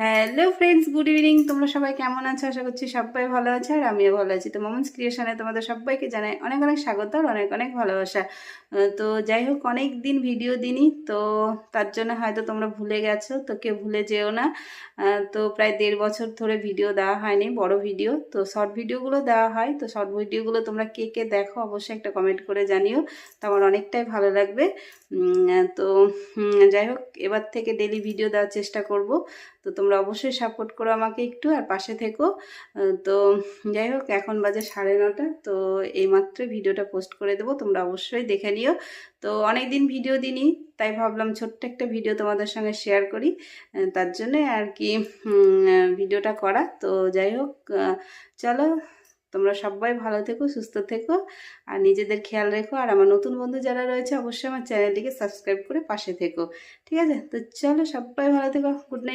Hello friends, good evening. তোমরা সবাই কেমন আছো? আশা করছি সবাই ভালো আছে আর আমিও ভালো আছি। তো মোমোস ক্রিয়েশনে তোমাদের সবাইকে জানাই অনেক অনেক স্বাগত আর অনেক অনেক ভালোবাসা। তো যাই হোক, অনেক দিন ভিডিও দিনই, তো তার জন্য হয়তো তোমরা ভুলে গেছো, তো কেউ ভুলে যেও না। তো প্রায় 1.5 বছর ধরে ভিডিও দেওয়া হয়নি, বড় ভিডিও। তো শর্ট ভিডিওগুলো দেওয়া হয়, তো শর্ট ভিডিওগুলো তোমরা কে কে দেখো অবশ্যই একটা কমেন্ট করে জানিও, তো আমার অনেকটাই ভালো লাগবে। তো যাই হোক, এবার থেকে ডেলি ভিডিও দেওয়ার চেষ্টা করব। তো তোমরা অবশ্যই সাপোর্ট করো আমাকে একটু, আর পাশে থেকো। তো যাই হোক, এখন বাজে 9:30, তো এইমাত্র ভিডিওটা পোস্ট করে দেবো, তোমরা অবশ্যই দেখে নিও। তো অনেক দিন ভিডিও দিইনি, তাই ভাবলাম ছোট্ট একটা ভিডিও তোমাদের সঙ্গে শেয়ার করি, তার জন্যে আর কি ভিডিওটা করা। তো যাই হোক, চলো, তোমরা সবাই ভালো থেকো, সুস্থ থেকো, আর নিজেদের খেয়াল রেখো। আর আমার নতুন বন্ধু যারা রয়েছে অবশ্যই আমার চ্যানেলটিকে সাবস্ক্রাইব করে পাশে থেকো, ঠিক আছে? তো চলো, সবাই ভালো থেকো, গুড নাইট।